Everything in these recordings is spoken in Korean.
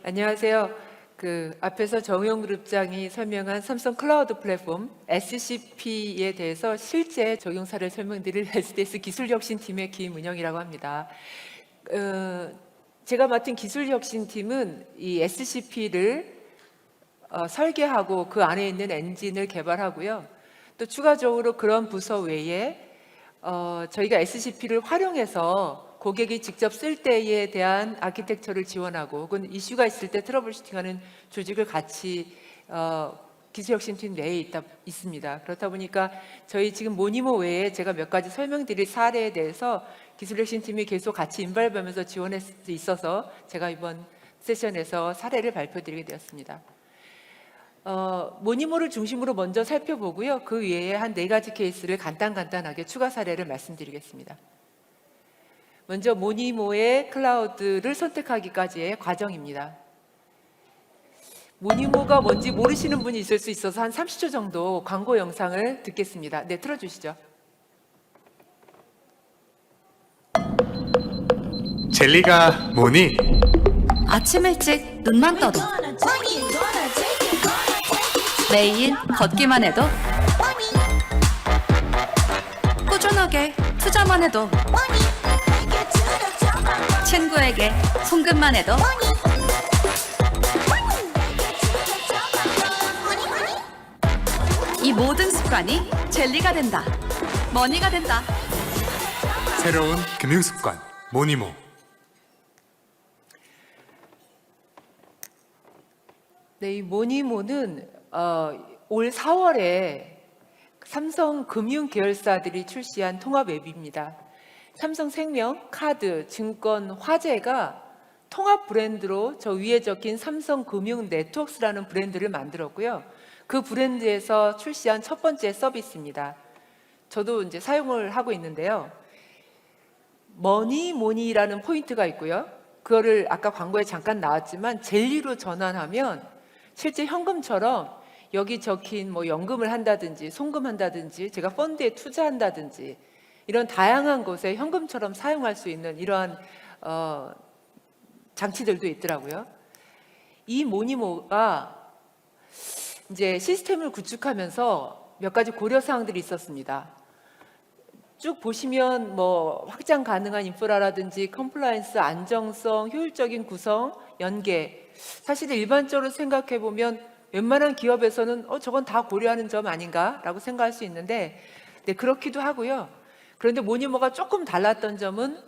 안녕하세요. 앞에서 정용 그룹장이 설명한 삼성 클라우드 플랫폼 SCP에 대해서 실제 적용 사례를 설명드릴 SDS 기술혁신팀의 김은영이라고 합니다. 제가 맡은 기술혁신팀은 이 SCP를 설계하고 그 안에 있는 엔진을 개발하고요. 또 추가적으로 그런 부서 외에 저희가 SCP를 활용해서 고객이 직접 쓸 때에 대한 아키텍처를 지원하고 혹은 이슈가 있을 때 트러블 슈팅하는 조직을 같이 기술혁신팀 내에 있습니다. 그렇다 보니까 저희 지금 모니모 외에 제가 몇 가지 설명드릴 사례에 대해서 기술혁신팀이 계속 같이 인발하면서 지원할 수 있어서 제가 이번 세션에서 사례를 발표드리게 되었습니다. 모니모를 중심으로 먼저 살펴보고요. 그 외에 한 4가지 케이스를 간단하게 추가 사례를 말씀드리겠습니다. 먼저 모니모의 클라우드를 선택하기까지의 과정입니다. 모니모가 뭔지 모르시는 분이 있을 수 있어서 한 30초 정도 광고 영상을 듣겠습니다. 네, 틀어주시죠. 젤리가 뭐니? 아침 일찍 눈만 떠도 매일 걷기만 해도 꾸준하게 투자만 해도 친구에게 송금만 해도 이 모든 습관이 젤리가 된다. 머니가 된다. 새로운 금융습관 모니모. 네, 이 모니모는 올 4월에 삼성 금융 계열사들이 출시한 통합 앱입니다. 삼성생명, 카드, 증권, 화재가 통합 브랜드로 저 위에 적힌 삼성금융 네트워크스라는 브랜드를 만들었고요. 그 브랜드에서 출시한 첫 번째 서비스입니다. 저도 이제 사용을 하고 있는데요. 머니모니라는 포인트가 있고요. 그거를 아까 광고에 잠깐 나왔지만 젤리로 전환하면 실제 현금처럼 여기 적힌 뭐 연금을 한다든지 송금한다든지 제가 펀드에 투자한다든지 이런 다양한 곳에 현금처럼 사용할 수 있는 이러한 장치들도 있더라고요. 이 모니모가 이제 시스템을 구축하면서 몇 가지 고려 사항들이 있었습니다. 쭉 보시면 뭐 확장 가능한 인프라라든지 컴플라이언스, 안정성, 효율적인 구성, 연계. 사실 일반적으로 생각해 보면 웬만한 기업에서는 저건 다 고려하는 점 아닌가라고 생각할 수 있는데, 네, 그렇기도 하고요. 그런데 모니모가 조금 달랐던 점은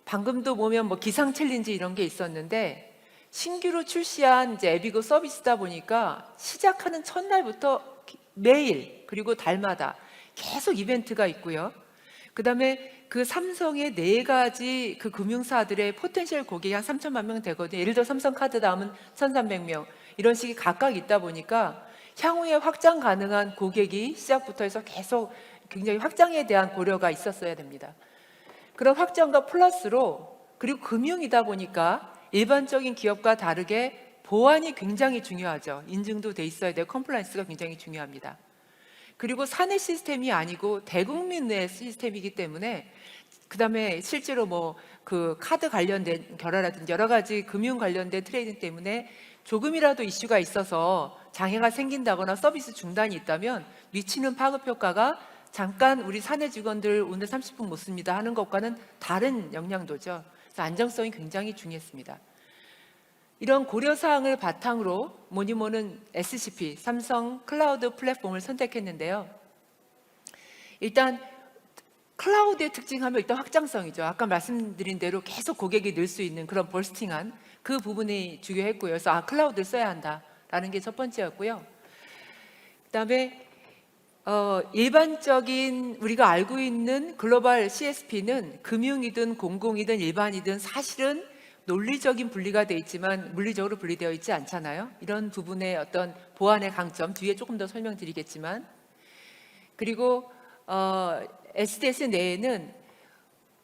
방금도 보면 뭐 기상 챌린지 이런 게 있었는데 신규로 출시한 이제 앱이고 서비스다 보니까 시작하는 첫날부터 매일 그리고 달마다 계속 이벤트가 있고요. 그다음에 그 삼성의 4가지 그 금융사들의 포텐셜 고객이 한 3천만 명 되거든요. 예를 들어 삼성카드 다음은 1,300명 이런 식이 각각 있다 보니까 향후에 확장 가능한 고객이 시작부터 해서 계속 굉장히 확장에 대한 고려가 있었어야 됩니다. 그런 확장과 플러스로 그리고 금융이다 보니까 일반적인 기업과 다르게 보안이 굉장히 중요하죠. 인증도 돼 있어야 되고 컴플라이언스가 굉장히 중요합니다. 그리고 사내 시스템이 아니고 대국민 내 시스템이기 때문에 그다음에 실제로 뭐 그 카드 관련된 결화라든지 여러 가지 금융 관련된 트레이딩 때문에 조금이라도 이슈가 있어서 장애가 생긴다거나 서비스 중단이 있다면 미치는 파급 효과가 잠깐 우리 사내 직원들 오늘 30분 못 씁니다 하는 것과는 다른 영향도죠. 그래서 안정성이 굉장히 중요했습니다. 이런 고려사항을 바탕으로 모니모는 SCP, 삼성 클라우드 플랫폼을 선택했는데요. 일단 클라우드의 특징하면 일단 확장성이죠. 아까 말씀드린 대로 계속 고객이 늘 수 있는 그런 버스팅한 그 부분이 중요했고요. 그래서 클라우드를 써야 한다라는 게 첫 번째였고요. 그다음에 일반적인 우리가 알고 있는 글로벌 CSP는 금융이든 공공이든 일반이든 사실은 논리적인 분리가 되어 있지만 물리적으로 분리되어 있지 않잖아요. 이런 부분의 어떤 보안의 강점 뒤에 조금 더 설명드리겠지만, 그리고 SDS 내에는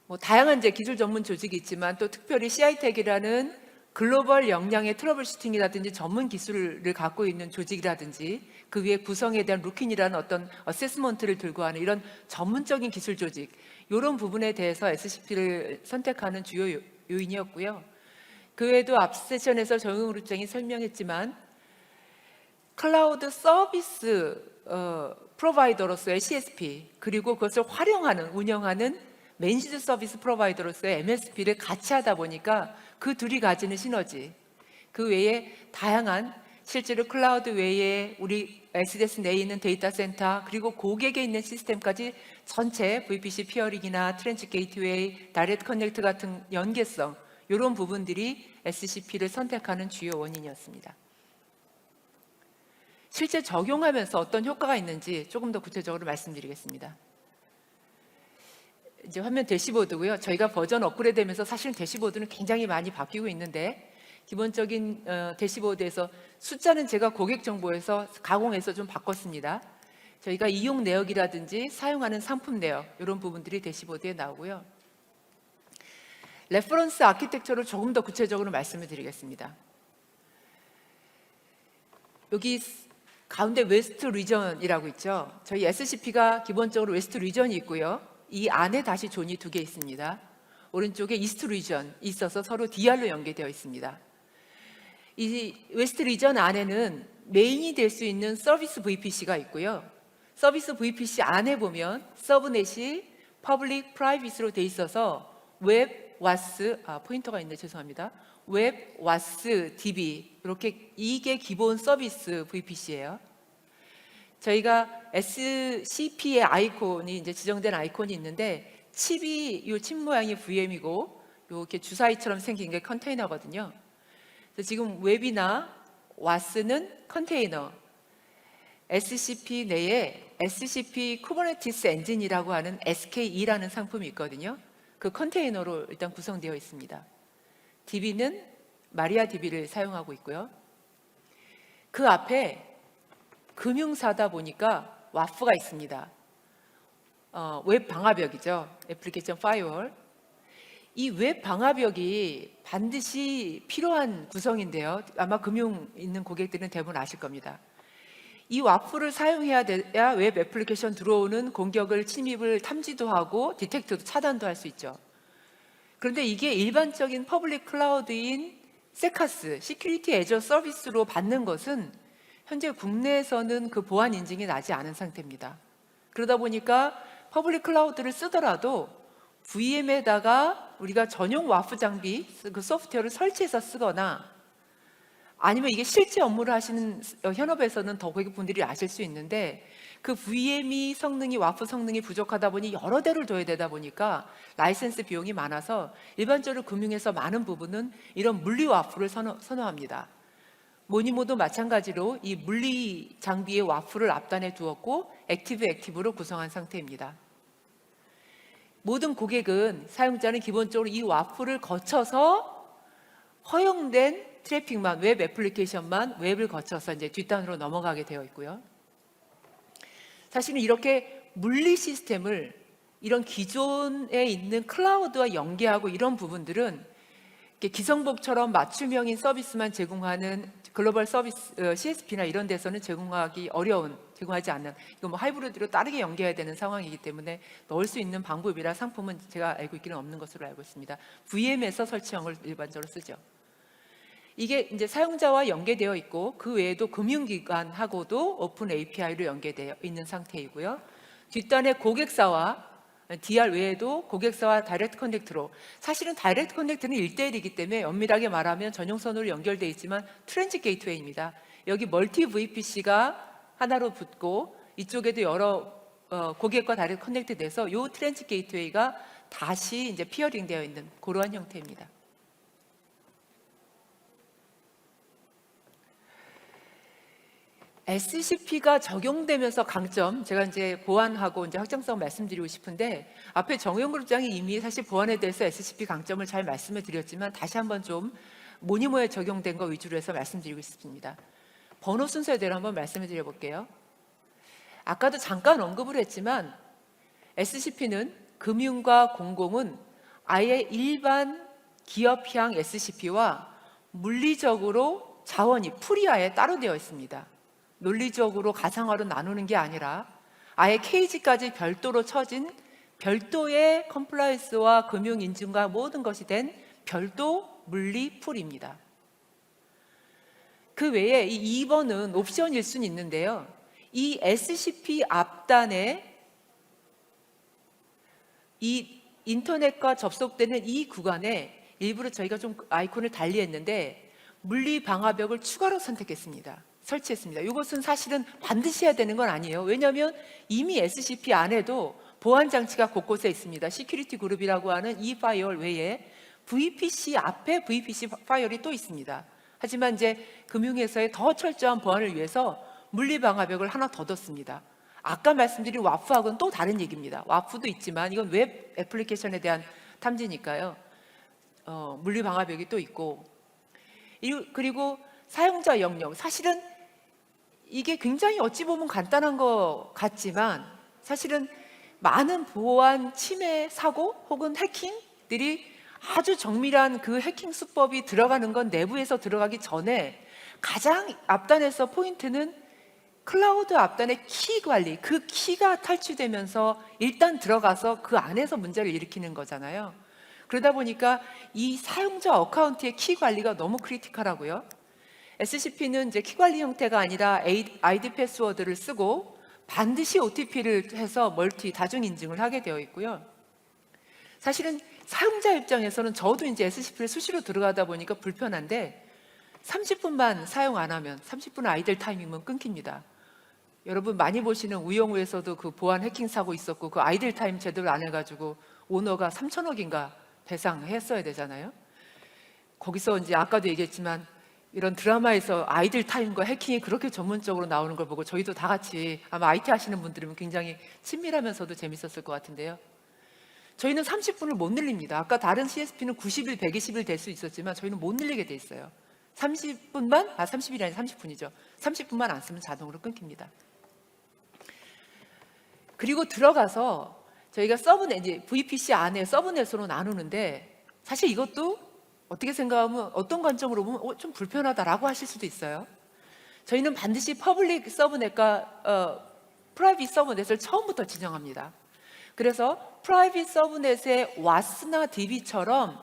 뭐 다양한 이제 기술 전문 조직이 있지만 또 특별히 CI텍이라는 글로벌 역량의 트러블 슈팅이라든지 전문 기술을 갖고 있는 조직이라든지 그 위에 구성에 대한 루킨이라는 어떤 어세스먼트를 들고 하는 이런 전문적인 기술 조직, 이런 부분에 대해서 SCP를 선택하는 주요 요인이었고요. 그 외에도 앞 세션에서 정영그룹장이 설명했지만 클라우드 서비스 프로바이더로서의 CSP 그리고 그것을 활용하는 운영하는 맨시드 서비스 프로바이더로서의 MSP를 같이 하다 보니까 그 둘이 가지는 시너지, 그 외에 다양한 실제로 클라우드 외에 우리 SDS 내에 있는 데이터 센터 그리고 고객에 있는 시스템까지 전체 VPC 피어링이나 트렌치 게이트웨이, 다이렉트 커넥트 같은 연계성, 이런 부분들이 SCP를 선택하는 주요 원인이었습니다. 실제 적용하면서 어떤 효과가 있는지 조금 더 구체적으로 말씀드리겠습니다. 이제 화면 대시보드고요. 저희가 버전 업그레이드되면서 사실은 대시보드는 굉장히 많이 바뀌고 있는데 기본적인 대시보드에서 숫자는 제가 고객 정보에서 가공해서 좀 바꿨습니다. 저희가 이용 내역이라든지 사용하는 상품 내역 이런 부분들이 대시보드에 나오고요. 레퍼런스 아키텍처를 조금 더 구체적으로 말씀을 드리겠습니다. 여기 가운데 웨스트 리전이라고 있죠. 저희 SCP가 기본적으로 웨스트 리전이 있고요. 이 안에 다시 존이 두 개 있습니다. 오른쪽에 이스트 리전이 있어서 서로 DR로 연계되어 있습니다. 이 웨스트 리전 안에는 메인이 될 수 있는 서비스 VPC가 있고요. 서비스 VPC 안에 보면 서브넷이 퍼블릭 프라이빗으로 돼 있어서 웹 와스 포인터가 있네, 죄송합니다. 웹 와스 DB 이렇게 이게 기본 서비스 VPC예요. 저희가 SCP의 아이콘이 이제 지정된 아이콘이 있는데 칩이 이 칩 모양이 VM이고 이렇게 주사위처럼 생긴 게 컨테이너거든요. 그래서 지금 웹이나 와스는 컨테이너, SCP 내에 SCP 쿠버네티스 엔진이라고 하는 SKE라는 상품이 있거든요. 그 컨테이너로 일단 구성되어 있습니다. DB는 마리아 DB를 사용하고 있고요. 그 앞에 금융사다 보니까 와프가 있습니다. 웹 방화벽이죠. 애플리케이션 파이어월. 이 웹 방화벽이 반드시 필요한 구성인데요. 아마 금융 있는 고객들은 대부분 아실 겁니다. 이 와프를 사용해야 돼야 웹 애플리케이션 들어오는 공격을 침입을 탐지도 하고 디텍트도 차단도 할 수 있죠. 그런데 이게 일반적인 퍼블릭 클라우드인 세카스, 시큐리티 애저 서비스로 받는 것은 현재 국내에서는 그 보안 인증이 나지 않은 상태입니다. 그러다 보니까 퍼블릭 클라우드를 쓰더라도 VM에다가 우리가 전용 와프 장비, 그 소프트웨어를 설치해서 쓰거나 아니면 이게 실제 업무를 하시는 현업에서는 더 고객분들이 아실 수 있는데 그 VM이 성능이 와프 성능이 부족하다 보니 여러 대를 둬야 되다 보니까 라이센스 비용이 많아서 일반적으로 금융에서 많은 부분은 이런 물리 와프를 선호합니다. 모니모도 마찬가지로 이 물리 장비의 와프를 앞단에 두었고 액티브로 구성한 상태입니다. 모든 고객은 사용자는 기본적으로 이 와프를 거쳐서 허용된 트래픽만, 웹 애플리케이션만 웹을 거쳐서 이제 뒷단으로 넘어가게 되어 있고요. 사실은 이렇게 물리 시스템을 이런 기존에 있는 클라우드와 연계하고 이런 부분들은 기성복처럼 맞춤형인 서비스만 제공하는 글로벌 서비스 CSP나 이런 데서는 제공하지 않는 이거 뭐 하이브리드로 다르게 연계해야 되는 상황이기 때문에 넣을 수 있는 방법이라 상품은 제가 알고 있기는 없는 것으로 알고 있습니다. VM에서 설치형을 일반적으로 쓰죠. 이게 이제 사용자와 연계되어 있고 그 외에도 금융기관하고도 오픈 API로 연계되어 있는 상태이고요. 뒷단에 고객사와 DR 외에도 고객사와 다이렉트 커넥트로, 사실은 다이렉트 커넥트는 1대1이기 때문에 엄밀하게 말하면 전용선으로 연결되어 있지만 트랜짓 게이트웨이입니다. 여기 멀티 VPC가 하나로 붙고 이쪽에도 여러 고객과 다이렉트 커넥트 돼서 이 트랜짓 게이트웨이가 다시 이제 피어링 되어 있는 그러한 형태입니다. SCP가 적용되면서 강점, 제가 이제 보안하고 이제 확장성 말씀드리고 싶은데 앞에 정영그룹장이 이미 사실 보안에 대해서 SCP 강점을 잘 말씀을 드렸지만 다시 한번 좀 모니모에 적용된 거 위주로 해서 말씀드리고 싶습니다. 번호 순서대로 한번 말씀을 드려볼게요. 아까도 잠깐 언급을 했지만 SCP는 금융과 공공은 아예 일반 기업형 SCP와 물리적으로 자원이 풀이하에 따로 되어 있습니다. 논리적으로 가상화로 나누는 게 아니라 아예 케이지까지 별도로 쳐진 별도의 컴플라이언스와 금융 인증과 모든 것이 된 별도 물리풀입니다. 그 외에 이 2번은 옵션일 수는 있는데요. 이 SCP 앞단에 이 인터넷과 접속되는 이 구간에 일부러 저희가 좀 아이콘을 달리했는데 물리 방화벽을 추가로 선택했습니다. 설치했습니다. 이것은 사실은 반드시 해야 되는 건 아니에요. 왜냐하면 이미 SCP 안에도 보안 장치가 곳곳에 있습니다. 시큐리티 그룹이라고 하는 이 파이어월 외에 VPC 앞에 VPC 파이어월이 또 있습니다. 하지만 이제 금융회사의 더 철저한 보안을 위해서 물리 방화벽을 하나 더 뒀습니다. 아까 말씀드린 와프하고는 또 다른 얘기입니다. 와프도 있지만 이건 웹 애플리케이션에 대한 탐지니까요. 물리 방화벽이 또 있고, 그리고 사용자 영역, 사실은 이게 굉장히 어찌 보면 간단한 것 같지만 사실은 많은 보안 침해 사고 혹은 해킹들이 아주 정밀한 그 해킹 수법이 들어가는 건 내부에서 들어가기 전에 가장 앞단에서 포인트는 클라우드 앞단의 키 관리, 그 키가 탈취되면서 일단 들어가서 그 안에서 문제를 일으키는 거잖아요. 그러다 보니까 이 사용자 어카운트의 키 관리가 너무 크리티컬하고요. SCP는 이제 키 관리 형태가 아니라 아이디 패스워드를 쓰고 반드시 OTP를 해서 멀티 다중 인증을 하게 되어 있고요. 사실은 사용자 입장에서는 저도 이제 SCP를 수시로 들어가다 보니까 불편한데 30분만 사용 안 하면 30분 아이들 타임이면 끊깁니다. 여러분 많이 보시는 우영우에서도 그 보안 해킹 사고 있었고 그 아이들 타임 제대로 안 해가지고 오너가 3천억인가 배상했어야 되잖아요. 거기서 이제 아까도 얘기했지만 이런 드라마에서 아이들 타임과 해킹이 그렇게 전문적으로 나오는 걸 보고 저희도 다 같이 아마 IT 하시는 분들이면 굉장히 친밀하면서도 재밌었을 것 같은데요. 저희는 30분을 못 늘립니다. 아까 다른 CSP는 90일, 120일 될 수 있었지만 저희는 못 늘리게 돼 있어요. 30분만, 30일이 아니라 30분이죠. 30분만 안 쓰면 자동으로 끊깁니다. 그리고 들어가서 저희가 서브넷, 이제 VPC 안에 서브넷으로 나누는데 사실 이것도 어떻게 생각하면 어떤 관점으로 보면 좀 불편하다라고 하실 수도 있어요. 저희는 반드시 퍼블릭 서브넷과 프라이빗 서브넷을 처음부터 지정합니다. 그래서 프라이빗 서브넷의 와스나 DB처럼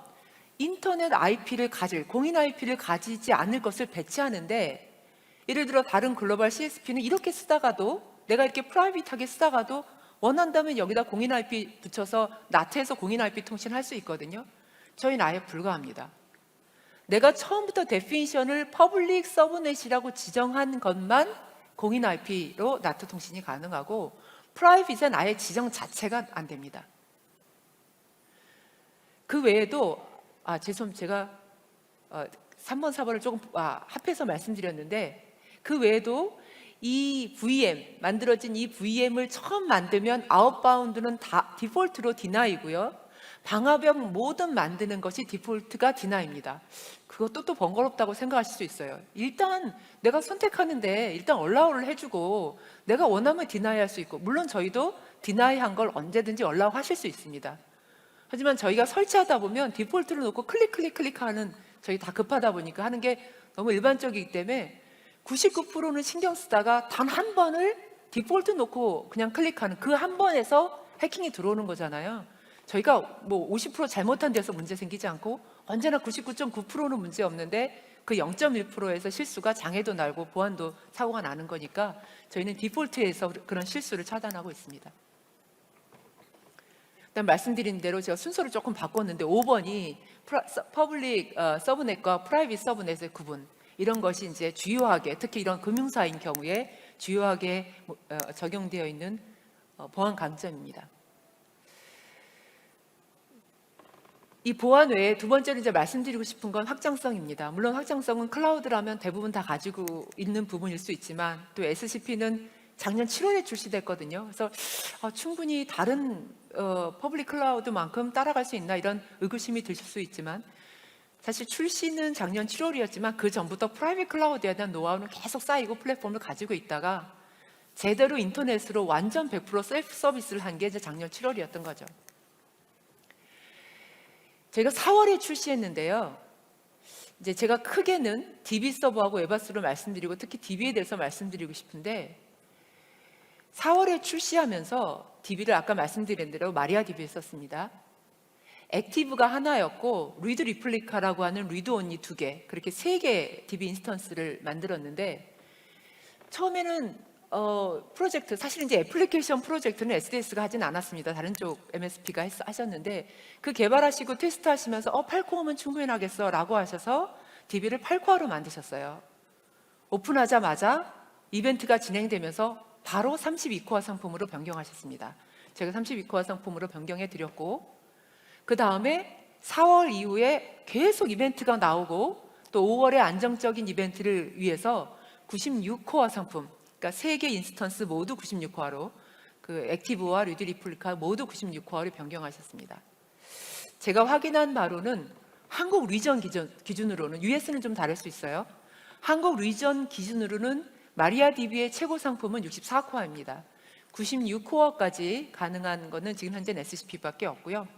인터넷 IP를 공인 IP를 가지지 않을 것을 배치하는데, 예를 들어 다른 글로벌 CSP는 이렇게 쓰다가도 내가 이렇게 프라이빗하게 쓰다가도 원한다면 여기다 공인 IP 붙여서 나트에서 공인 IP 통신할 수 있거든요. 저희는 아예 불가합니다. 내가 처음부터 데피니션을 퍼블릭 서브넷이라고 지정한 것만 공인 IP로 나트 통신이 가능하고 프라이빗은 아예 지정 자체가 안 됩니다. 그 외에도 제가 3번, 4번을 조금 합해서 말씀드렸는데 그 외에도 이 VM, 만들어진 이 VM을 처음 만들면 아웃바운드는 다 디폴트로 디나이고요. 방화벽 모든 만드는 것이 디폴트가 디나입니다. 그것도 또 번거롭다고 생각하실 수 있어요. 일단 내가 선택하는데 일단 얼라우를 해주고 내가 원하면 디나이 할 수 있고, 물론 저희도 디나이 한 걸 언제든지 얼라우 하실 수 있습니다. 하지만 저희가 설치하다 보면 디폴트를 놓고 클릭하는, 저희 다 급하다 보니까 하는 게 너무 일반적이기 때문에 99%는 신경 쓰다가 단 한 번을 디폴트 놓고 그냥 클릭하는 그 한 번에서 해킹이 들어오는 거잖아요. 저희가 뭐 50% 잘못한 데서 문제 생기지 않고 언제나 99.9%는 문제 없는데 그 0.1%에서 실수가 장애도 날고 보안도 사고가 나는 거니까 저희는 디폴트에서 그런 실수를 차단하고 있습니다. 일단 말씀드린 대로 제가 순서를 조금 바꿨는데 5번이 퍼블릭 서브넷과 프라이빗 서브넷의 구분, 이런 것이 이제 주요하게, 특히 이런 금융사인 경우에 주요하게 적용되어 있는 보안 강점입니다. 이 보안 외에 두 번째로 이제 말씀드리고 싶은 건 확장성입니다. 물론 확장성은 클라우드라면 대부분 다 가지고 있는 부분일 수 있지만 또 SCP는 작년 7월에 출시됐거든요. 그래서 충분히 다른 퍼블릭 클라우드만큼 따라갈 수 있나 이런 의구심이 드실 수 있지만, 사실 출시는 작년 7월이었지만 그 전부터 프라이빗 클라우드에 대한 노하우는 계속 쌓이고 플랫폼을 가지고 있다가 제대로 인터넷으로 완전 100% 셀프 서비스를 한 게 이제 작년 7월이었던 거죠. 제가 4월에 출시했는데요. 이제 제가 크게는 DB 서버하고 웹아스로 말씀드리고 특히 DB에 대해서 말씀드리고 싶은데, 4월에 출시하면서 DB를 아까 말씀드린 대로 마리아 DB를 썼습니다. 액티브가 하나였고 리드 리플리카라고 하는 리드 온리 2개, 그렇게 3개 DB 인스턴스를 만들었는데 처음에는 프로젝트, 사실 이제 애플리케이션 프로젝트는 SDS가 하진 않았습니다. 다른 쪽 MSP가 하셨는데 그 개발하시고 테스트하시면서 8코어면 충분하겠어 라고 하셔서 DB를 8코어로 만드셨어요. 오픈하자마자 이벤트가 진행되면서 바로 32코어 상품으로 변경하셨습니다. 제가 32코어 상품으로 변경해 드렸고, 그 다음에 4월 이후에 계속 이벤트가 나오고 또 5월에 안정적인 이벤트를 위해서 96코어 상품, 그러니까 3개 인스턴스 모두 96코어로, 그 액티브와 리드 리플리카 모두 96코어로 변경하셨습니다. 제가 확인한 바로는 한국 리전 기준으로는, US는 좀 다를 수 있어요. 한국 리전 기준으로는 마리아DB의 최고 상품은 64코어입니다. 96코어까지 가능한 거는 지금 현재 SCP밖에 없고요.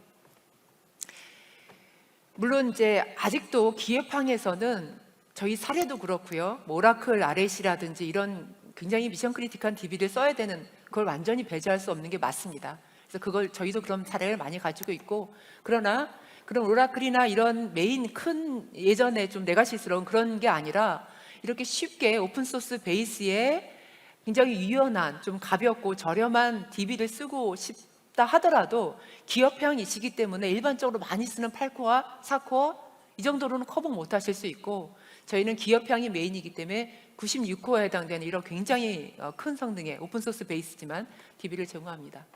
물론 이제 아직도 기업항에서는 저희 사례도 그렇고요. 오라클 RAC라든지 이런 굉장히 미션 크리티컬한 DB를 써야 되는, 그걸 완전히 배제할 수 없는 게 맞습니다. 그래서 그걸 저희도 그런 사례를 많이 가지고 있고, 그러나 그런 오라클이나 이런 메인 큰 예전에 좀 레가시스러운 그런 게 아니라 이렇게 쉽게 오픈소스 베이스에 굉장히 유연한, 좀 가볍고 저렴한 DB를 쓰고 싶다 하더라도 기업형이시기 때문에 일반적으로 많이 쓰는 8코어, 4코어 이 정도로는 커버 못 하실 수 있고, 저희는 기업형이 메인이기 때문에 96코어에 해당되는 이런 굉장히 큰 성능의 오픈소스 베이스지만 DB를 제공합니다.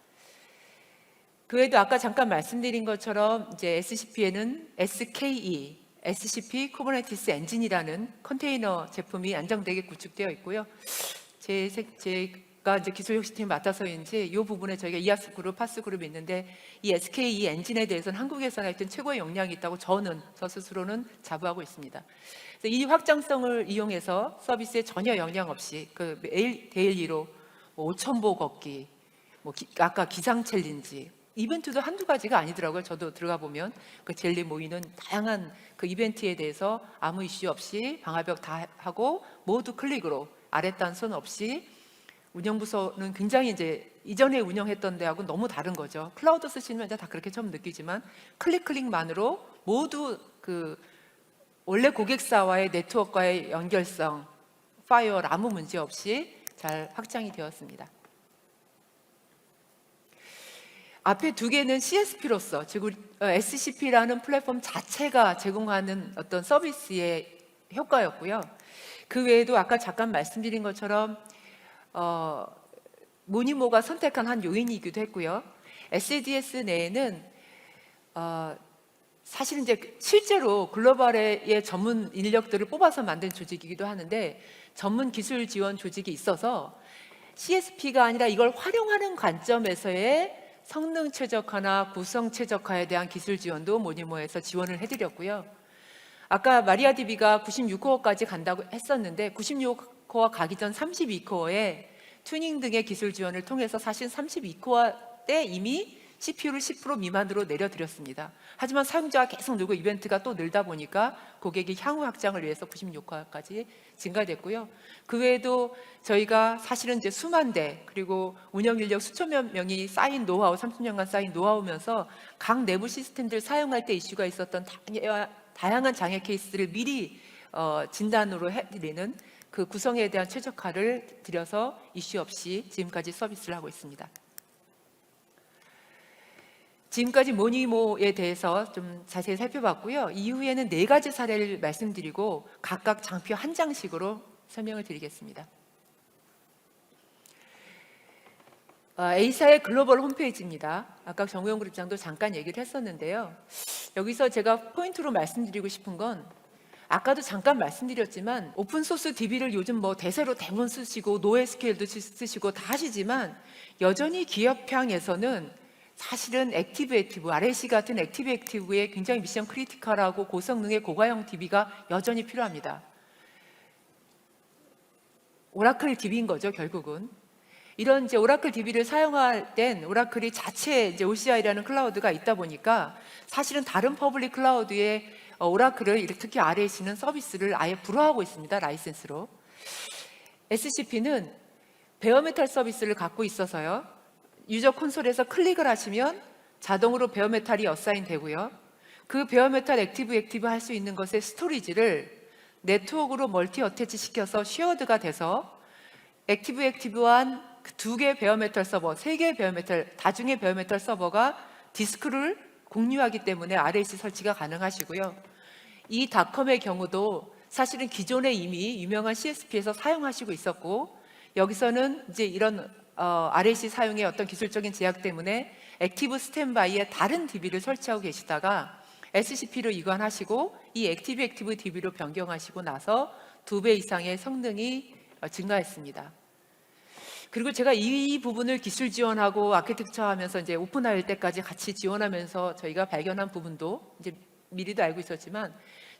그 외에도 아까 잠깐 말씀드린 것처럼 이제 SCP에는 SKE, SCP 쿠버네티스 엔진이라는 컨테이너 제품이 안정되게 구축되어 있고요. 제가 이제 기술 혁신팀 맡아서인지 이 부분에 저희가 이아스 그룹, 파스 그룹이 있는데 이 SKE 엔진에 대해서는 한국에서는 하여튼 최고의 역량이 있다고 저 스스로는 자부하고 있습니다. 그래서 이 확장성을 이용해서 서비스에 전혀 영향 없이 그 데일리로 5,000보 걷기, 아까 기상 챌린지, 이벤트도 한두 가지가 아니더라고요. 저도 들어가 보면 그 젤리 모이는 다양한 그 이벤트에 대해서 아무 이슈 없이 방화벽 다 하고 모두 클릭으로 아랫단선 없이, 운영부서는 굉장히 이제 이전에 운영했던 데하고 너무 다른 거죠. 클라우드 쓰시면 다 그렇게 처음 느끼지만 클릭만으로 모두 그 원래 고객사와의 네트워크와의 연결성, 파이어월 아무 문제 없이 잘 확장이 되었습니다. 앞에 2개는 CSP로서, 즉 SCP라는 플랫폼 자체가 제공하는 어떤 서비스의 효과였고요. 그 외에도 아까 잠깐 말씀드린 것처럼 모니모가 선택한 한 요인이기도 했고요. SADS 내에는 사실 이제 실제로 글로벌의 전문 인력들을 뽑아서 만든 조직이기도 하는데 전문 기술 지원 조직이 있어서 CSP가 아니라 이걸 활용하는 관점에서의 성능 최적화나 구성 최적화에 대한 기술 지원도 모니모에서 지원을 해드렸고요. 아까 마리아DB가 96코어까지 간다고 했었는데 96코어 가기 전 32코어에 튜닝 등의 기술 지원을 통해서 사실 32코어 때 이미 CPU를 10% 미만으로 내려드렸습니다. 하지만 사용자가 계속 늘고 이벤트가 또 늘다 보니까 고객이 향후 확장을 위해서 96코어까지 증가됐고요. 그 외에도 저희가 사실은 이제 수만 대, 그리고 운영 인력 수천여 명이 쌓인 노하우, 30년간 쌓인 노하우면서 각 내부 시스템들 사용할 때 이슈가 있었던 다양한 장애 케이스를 미리 진단으로 해드리는 그 구성에 대한 최적화를 들여서 이슈 없이 지금까지 서비스를 하고 있습니다. 지금까지 모니모에 대해서 좀 자세히 살펴봤고요. 이후에는 4가지 사례를 말씀드리고 각각 장표 한 장씩으로 설명을 드리겠습니다. A사의 글로벌 홈페이지입니다. 아까 정우영 그룹장도 잠깐 얘기를 했었는데요. 여기서 제가 포인트로 말씀드리고 싶은 건, 아까도 잠깐 말씀드렸지만 오픈소스 DB를 요즘 대세로 대문 쓰시고 노에스케일도 쓰시고 다 하시지만 여전히 기업향에서는 사실은 액티브, RAC 같은 액티브의 굉장히 미션 크리티컬하고 고성능의 고가형 DB가 여전히 필요합니다. 오라클 DB인 거죠, 결국은. 이런 이제 오라클 DB를 사용할 땐 오라클이 자체 이제 OCI라는 클라우드가 있다 보니까 사실은 다른 퍼블릭 클라우드에 오라클을, 특히 RAC는 서비스를 아예 불허하고 있습니다, 라이센스로. SCP는 베어메탈 서비스를 갖고 있어서요. 유저 콘솔에서 클릭을 하시면 자동으로 베어메탈이 어사인 되고요. 그 베어메탈 액티브 할 수 있는 것의 스토리지를 네트워크로 멀티 어태치 시켜서 쉐어드가 돼서 액티브한 두 개의 베어메탈 서버, 세 개의 베어메탈, 다중의 베어메탈 서버가 디스크를 공유하기 때문에 RAC 설치가 가능하시고요. 이 닷컴의 경우도 사실은 기존에 이미 유명한 CSP에서 사용하시고 있었고, 여기서는 이제 이런 RAC 사용의 어떤 기술적인 제약 때문에 액티브 스탠바이에 다른 DB를 설치하고 계시다가 SCP로 이관하시고 이 액티브 DB로 변경하시고 나서 2배 이상의 성능이 증가했습니다. 그리고 제가 이 부분을 기술 지원하고 아키텍처 하면서 이제 오픈할 때까지 같이 지원하면서 저희가 발견한 부분도 이제 미리도 알고 있었지만,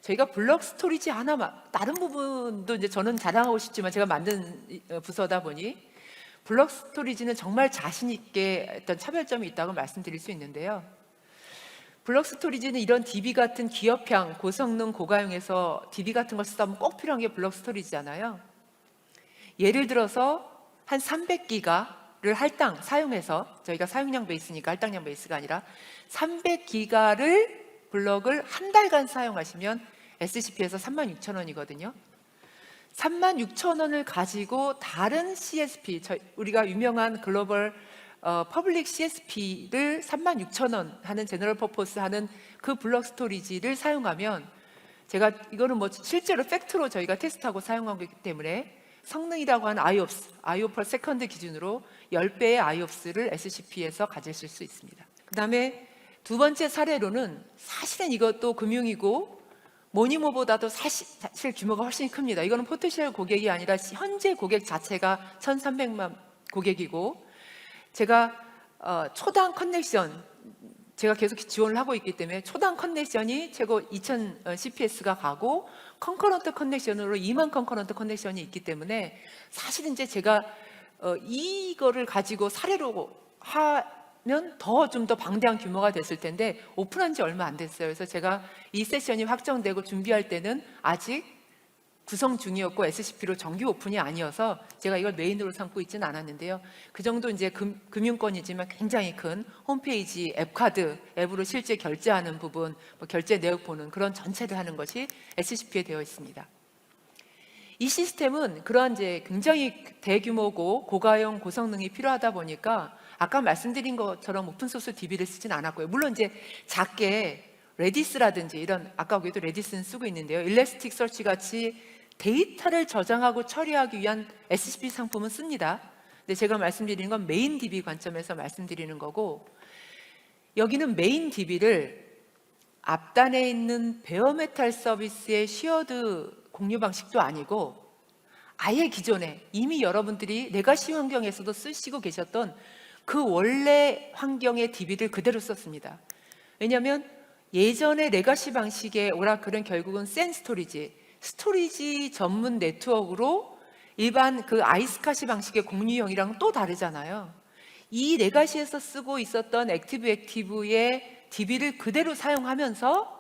저희가 블록 스토리지 하나, 다른 부분도 이제 저는 자랑하고 싶지만 제가 만든 부서다 보니 블록 스토리지는 정말 자신 있게 어떤 차별점이 있다고 말씀드릴 수 있는데요. 블록 스토리지는 이런 DB 같은 기업향, 고성능, 고가용에서 DB 같은 걸 쓰다 보면 꼭 필요한 게 블록 스토리지잖아요. 예를 들어서 한 300기가를 할당 사용해서, 저희가 사용량 베이스니까 할당량 베이스가 아니라 300기가를 블럭을 한 달간 사용하시면 SCP에서 36,000원이거든요. 36,000원을 가지고 다른 CSP, 우리가 유명한 글로벌 퍼블릭 CSP를 36,000원 하는 제너럴 퍼포스 하는 그 블록 스토리지를 사용하면, 제가 이거는 뭐 실제로 팩트로 저희가 테스트하고 사용하고 있기 때문에 성능이라고 하는 IOPS 세컨드 기준으로 10배의 IOPS를 SCP에서 가지실 수 있습니다. 그 다음에 두 번째 사례로는, 사실은 이것도 금융이고 모니모보다도 사실 규모가 훨씬 큽니다. 이거는 포텐셜 고객이 아니라 현재 고객 자체가 1,300만 고객이고, 제가 초당 커넥션, 제가 계속 지원을 하고 있기 때문에 초당 커넥션이 최고 2,000 CPS가 가고 컨커런트 커넥션으로 2만 컨커런트 커넥션이 있기 때문에, 사실 이제 제가 이거를 가지고 사례로 하면 좀 더 방대한 규모가 됐을 텐데 오픈한 지 얼마 안 됐어요. 그래서 제가 이 세션이 확정되고 준비할 때는 아직 구성 중이었고 SCP로 정규 오픈이 아니어서 제가 이걸 메인으로 삼고 있지는 않았는데요. 그 정도 이제 금융권이지만 굉장히 큰 홈페이지, 앱카드, 앱으로 실제 결제하는 부분, 결제 내역 보는 그런 전체를 하는 것이 SCP에 되어 있습니다. 이 시스템은 그러한 이제 굉장히 대규모고 고가용, 고성능이 필요하다 보니까 아까 말씀드린 것처럼 오픈소스 DB를 쓰진 않았고요. 물론 이제 작게 레디스라든지 이런, 아까 거기도 레디스는 쓰고 있는데요. 일레스틱 서치 같이 데이터를 저장하고 처리하기 위한 SCP 상품은 씁니다. 근데 제가 말씀드리는 건 메인 DB 관점에서 말씀드리는 거고, 여기는 메인 DB를 앞단에 있는 베어메탈 서비스의 쉐어드 공유 방식도 아니고 아예 기존에 이미 여러분들이 레가시 환경에서도 쓰시고 계셨던 그 원래 환경의 DB를 그대로 썼습니다. 왜냐하면 예전의 레가시 방식의 오라클은 결국은 센 스토리지 전문 네트워크로 일반 그 아이스카시 방식의 공유형이랑 또 다르잖아요. 이 레가시에서 쓰고 있었던 액티브의 DB를 그대로 사용하면서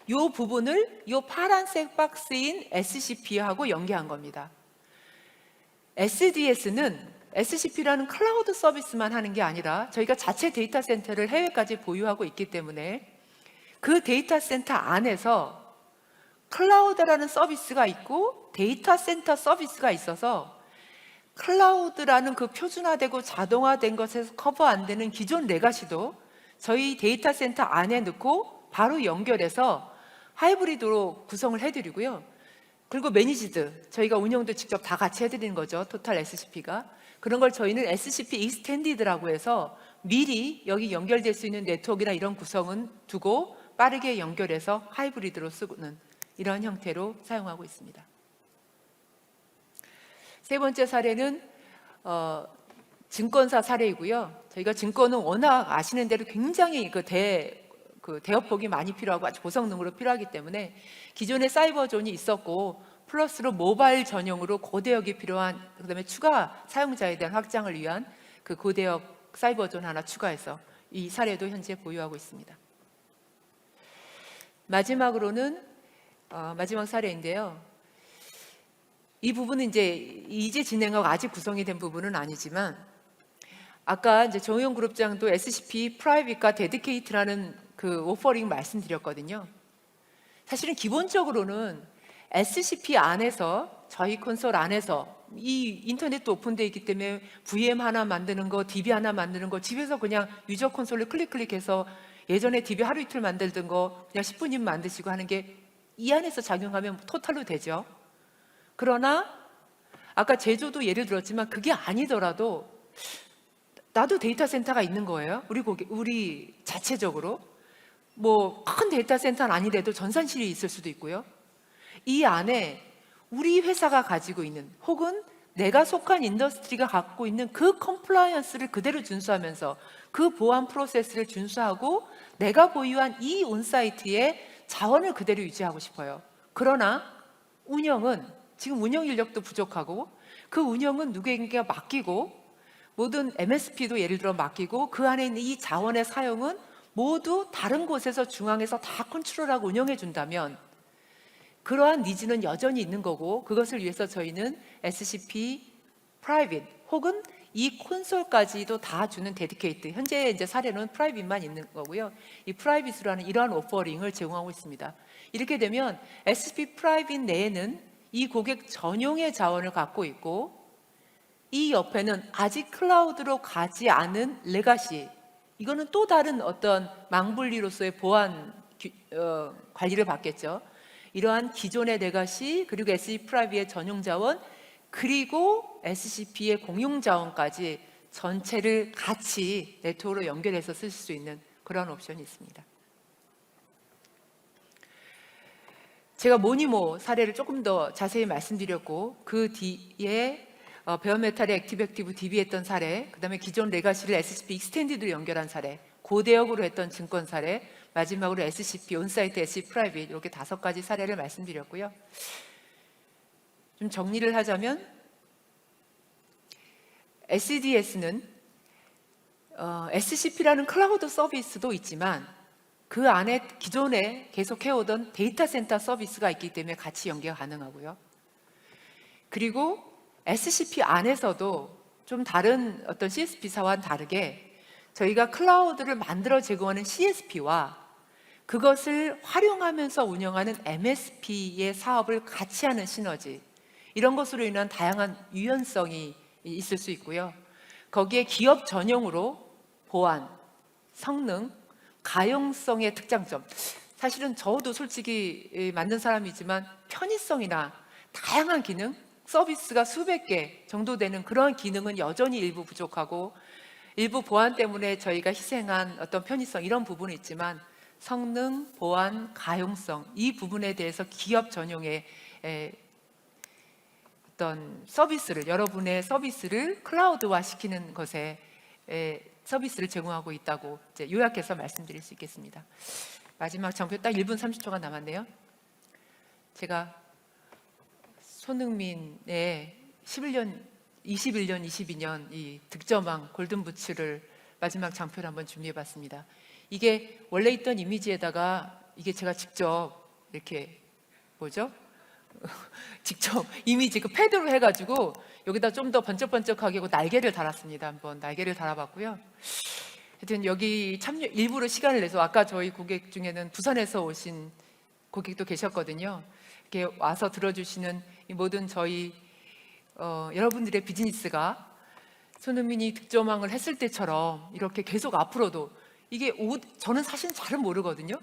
이 부분을 이 파란색 박스인 SCP하고 연계한 겁니다. SCP라는 클라우드 서비스만 하는 게 아니라 저희가 자체 데이터 센터를 해외까지 보유하고 있기 때문에 그 데이터 센터 안에서 클라우드라는 서비스가 있고 데이터 센터 서비스가 있어서, 클라우드라는 그 표준화되고 자동화된 것에서 커버 안 되는 기존 레가시도 저희 데이터 센터 안에 넣고 바로 연결해서 하이브리드로 구성을 해드리고요. 그리고 매니지드, 저희가 운영도 직접 다 같이 해드리는 거죠. 토탈 SCP가. 그런 걸 저희는 SCP 익스텐디드라고 해서 미리 여기 연결될 수 있는 네트워크나 이런 구성은 두고 빠르게 연결해서 하이브리드로 쓰는 이런 형태로 사용하고 있습니다. 세 번째 사례는 증권사 사례이고요. 저희가 증권은 워낙 아시는 대로 굉장히 대업폭이 많이 필요하고 아주 고성능으로 필요하기 때문에 기존에 사이버존이 있었고, 플러스로 모바일 전용으로 고대역이 필요한, 그다음에 추가 사용자에 대한 확장을 위한 그 고대역 사이버존 하나 추가해서 이 사례도 현재 보유하고 있습니다. 마지막으로는 마지막 사례인데요. 이 부분은 이제 진행하고 아직 구성이 된 부분은 아니지만, 아까 이제 정용 그룹장도 SCP 프라이빗과 데디케이트라는 그 오퍼링 말씀드렸거든요. 사실은 기본적으로는 SCP 안에서 저희 콘솔 안에서 이 인터넷도 오픈되어 있기 때문에 VM 하나 만드는 거, DB 하나 만드는 거 집에서 그냥 유저 콘솔을 클릭해서 예전에 DB 하루 이틀 만들던 거 그냥 10분이면 만드시고 하는 게 이 안에서 작용하면 토탈로 되죠. 그러나 아까 제조도 예를 들었지만 그게 아니더라도 나도 데이터 센터가 있는 거예요. 우리 자체적으로 뭐 큰 데이터 센터는 아니래도 전산실이 있을 수도 있고요. 이 안에 우리 회사가 가지고 있는 혹은 내가 속한 인더스트리가 갖고 있는 그 컴플라이언스를 그대로 준수하면서 그 보안 프로세스를 준수하고 내가 보유한 이 온사이트의 자원을 그대로 유지하고 싶어요. 그러나 운영은 지금 운영 인력도 부족하고 그 운영은 누구에게 맡기고 모든 MSP도 예를 들어 맡기고 그 안에 있는 이 자원의 사용은 모두 다른 곳에서 중앙에서 다 컨트롤하고 운영해 준다면 그러한 니즈는 여전히 있는 거고 그것을 위해서 저희는 SCP 프라이빗 혹은 이 콘솔까지도 다 주는 데디케이트, 현재 이제 사례는 프라이빗만 있는 거고요. 이 프라이빗으로 하는 이러한 오퍼링을 제공하고 있습니다. 이렇게 되면 SCP 프라이빗 내에는 이 고객 전용의 자원을 갖고 있고 이 옆에는 아직 클라우드로 가지 않은 레가시, 이거는 또 다른 어떤 망분리로서의 보안 관리를 받겠죠. 이러한 기존의 레가시 그리고 SCP 프라이빗의 전용 자원 그리고 SCP의 공용 자원까지 전체를 같이 네트워크로 연결해서 쓰실 수 있는 그런 옵션이 있습니다. 제가 모니모 사례를 조금 더 자세히 말씀드렸고 그 뒤에 베어메탈의 액티브 DB 했던 사례, 그 다음에 기존 레가시를 SCP 익스텐디드로 연결한 사례, 고대역으로 했던 증권 사례, 마지막으로 SCP 온사이트, SCP 프라이빗 이렇게 5가지 사례를 말씀드렸고요. 좀 정리를 하자면 SDS는 SCP라는 클라우드 서비스도 있지만 그 안에 기존에 계속 해오던 데이터 센터 서비스가 있기 때문에 같이 연계가 가능하고요. 그리고 SCP 안에서도 좀 다른 어떤 CSP사와는 다르게 저희가 클라우드를 만들어 제공하는 CSP와 그것을 활용하면서 운영하는 MSP의 사업을 같이 하는 시너지, 이런 것으로 인한 다양한 유연성이 있을 수 있고요. 거기에 기업 전용으로 보안, 성능, 가용성의 특장점, 사실은 저도 솔직히 만든 사람이지만 편의성이나 다양한 기능, 서비스가 수백 개 정도 되는 그런 기능은 여전히 일부 부족하고 일부 보안 때문에 저희가 희생한 어떤 편의성 이런 부분은 있지만 성능, 보안, 가용성 이 부분에 대해서 기업 전용의 어떤 서비스를, 여러분의 서비스를 클라우드화 시키는 것에 서비스를 제공하고 있다고 이제 요약해서 말씀드릴 수 있겠습니다. 마지막 장표 딱 1분 30초가 남았네요. 제가 손흥민의 21년, 22년 이 득점왕 골든부츠를 마지막 장표를 한번 준비해봤습니다. 이게 원래 있던 이미지에다가 이게 제가 직접 이렇게 직접 이미지 그 패드로 해가지고 여기다 좀 더 번쩍번쩍하게 하고 날개를 달았습니다. 한번 날개를 달아봤고요. 하여튼 여기 참여 일부러 시간을 내서 아까 저희 고객 중에는 부산에서 오신 고객도 계셨거든요. 이렇게 와서 들어주시는 이 모든 저희 여러분들의 비즈니스가 손흥민이 득점왕을 했을 때처럼 이렇게 계속 앞으로도 이게 저는 사실 잘은 모르거든요.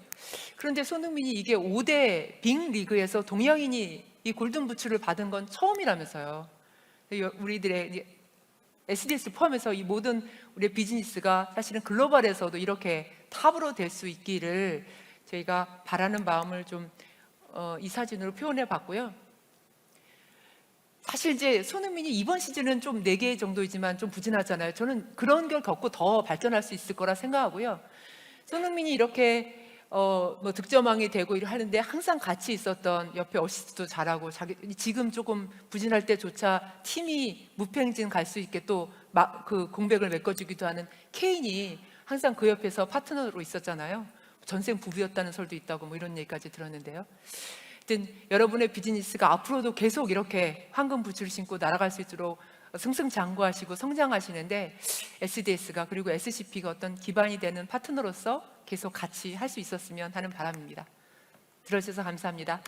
그런데 손흥민이 이게 5대 빅 리그에서 동양인이 이 골든부츠를 받은 건 처음이라면서요. 우리들의 SDS 포함해서 이 모든 우리의 비즈니스가 사실은 글로벌에서도 이렇게 탑으로 될 수 있기를 저희가 바라는 마음을 좀 이 사진으로 표현해 봤고요. 사실 이제 손흥민이 이번 시즌은 좀 4개 정도이지만 좀 부진하잖아요. 저는 그런 걸 겪고 더 발전할 수 있을 거라 생각하고요. 손흥민이 이렇게 뭐 득점왕이 되고 하는데 항상 같이 있었던 옆에 어시스트도 잘하고 지금 조금 부진할 때조차 팀이 무패행진 갈 수 있게 또 그 공백을 메꿔주기도 하는 케인이 항상 그 옆에서 파트너로 있었잖아요. 전생 부부였다는 설도 있다고 뭐 이런 얘기까지 들었는데요. 하여튼 여러분의 비즈니스가 앞으로도 계속 이렇게 황금 부츠를 신고 날아갈 수 있도록 승승장구하시고 성장하시는데 SDS가 그리고 SCP가 어떤 기반이 되는 파트너로서 계속 같이 할 수 있었으면 하는 바람입니다. 들어주셔서 감사합니다.